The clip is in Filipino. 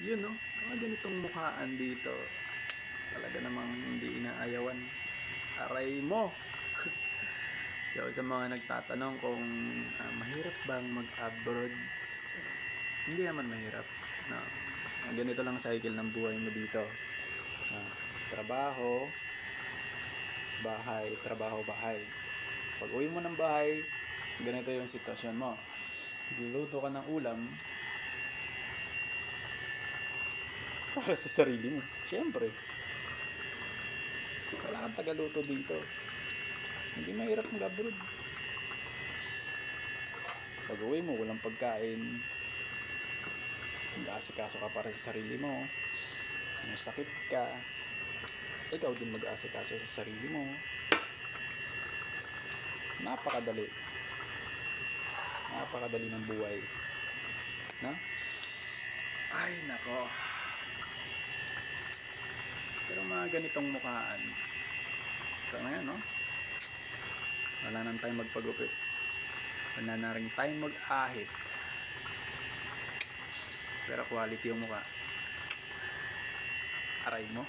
Yun no, mga ganitong mukhaan dito. Talaga namang hindi inaayawan. Aray mo! So sa mga nagtatanong kung mahirap bang mag-abroad, so, hindi naman mahirap. No. Ganito lang cycle ng buhay mo dito. Trabaho, bahay, trabaho, bahay. Pag uwi mo ng bahay, ganito yung sitwasyon mo. Luluto ka ng ulam para sa sarili mo. Siyempre, wala kang tagaluto dito. Hindi mahirap mag-abroad. Pag uwi mo, walang pagkain. Mag-aasikaso ka para sa sarili mo. May sakit ka, ikaw din mag-aasikaso sa sarili mo. Napakadali. Napakadali ng buhay. No? Ay, nako. Pero mga ganitong mukhaan, ito na yan, no? Wala nang time magpagupit. Wala na rin time mag-ahit. Pero quality yung mukha. Aray mo.